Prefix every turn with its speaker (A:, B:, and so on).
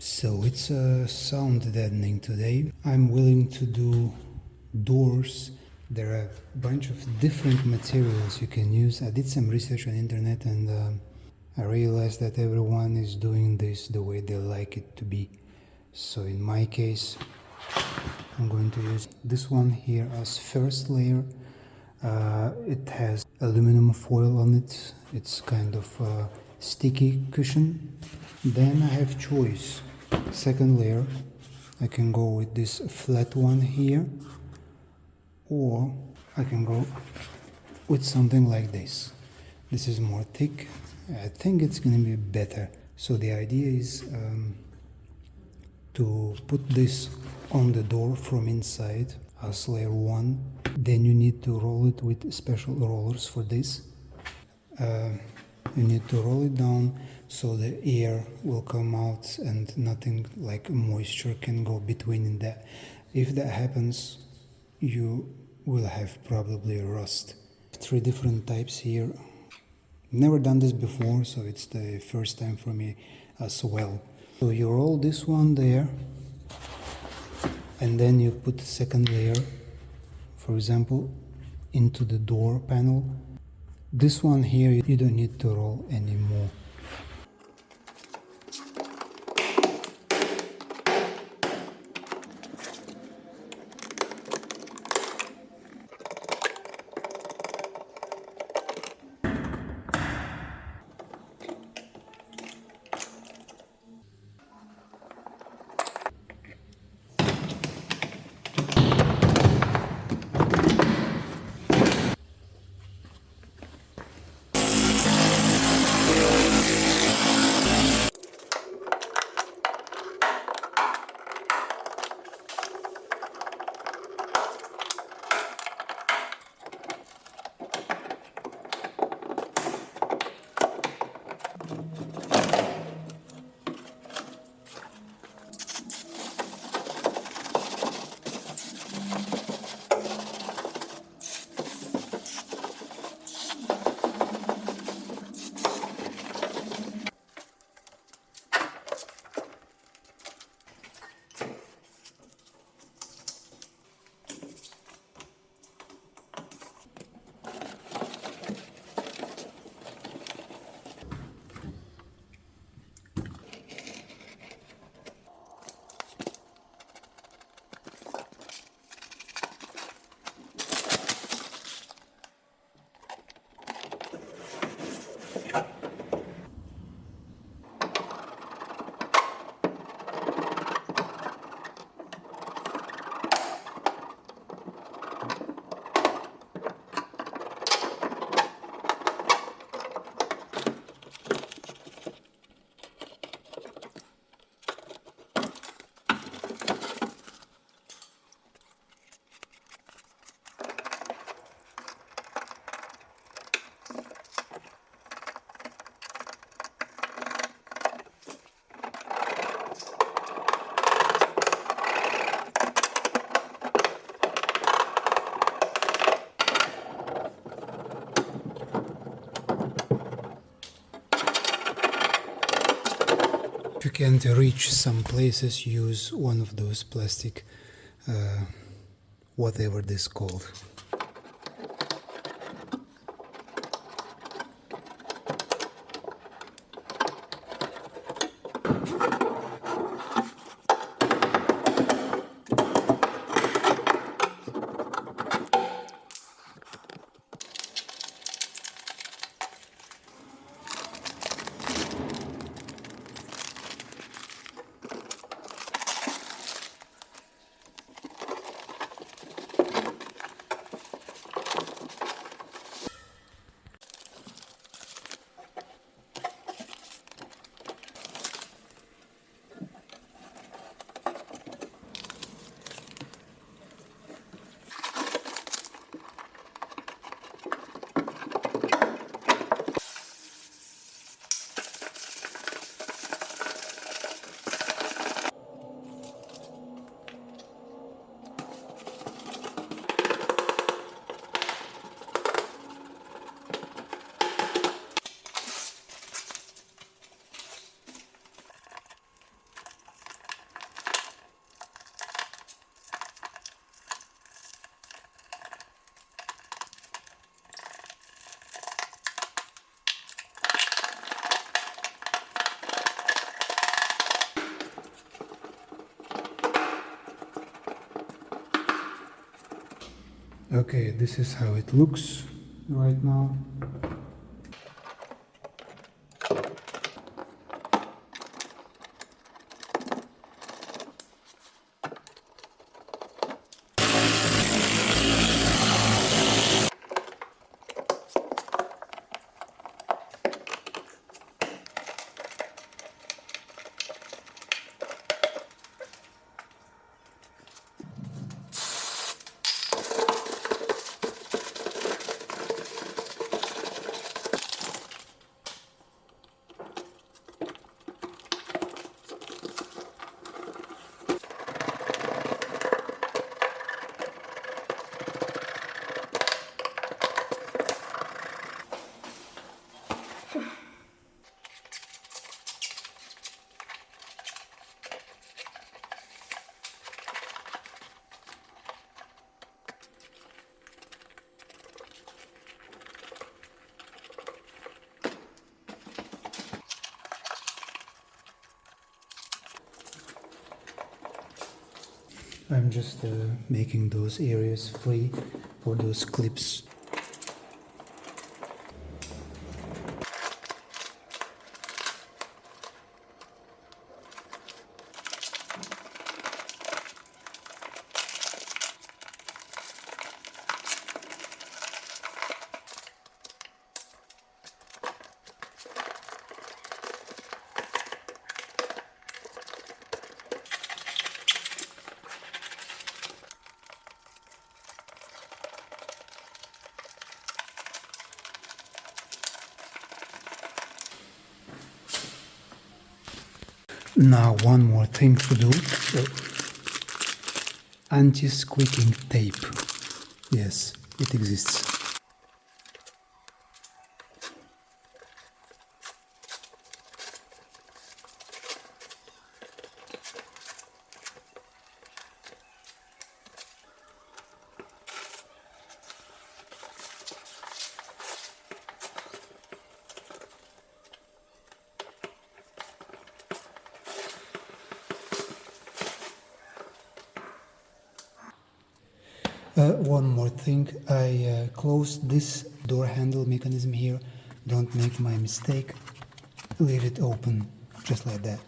A: So it's a sound deadening today. I'm willing to do doors. There are a bunch of different materials you can use. I did some research on internet and I realized that everyone is doing this the way they like it to be. So in my case, I'm going to use this one here as first layer. It has aluminum foil on it. It's kind of a sticky cushion. Then I have choice. Second layer, I can go with this flat one here, or I can go with something like this. This is more thick. I think it's going to be better. So the idea is to put this on the door from inside as layer 1. Then you need to roll it with special rollers for this. You need to roll it down so the air will come out and nothing like moisture can go between in that. If that happens, you will have probably rust. 3 different types here. Never done this before, so it's the first time for me as well. So you roll this one there, and then you put the second layer, for example, into the door panel. This one here, you don't need to roll anymore. If you can't reach some places, use one of those plastic, whatever this called. Okay, this is how it looks right now. I'm just making those areas free for those clips. Now one more thing to do, anti-squeaking tape. Yes, it exists. One more thing, I closed this door handle mechanism here. Don't make my mistake, leave it open just like that.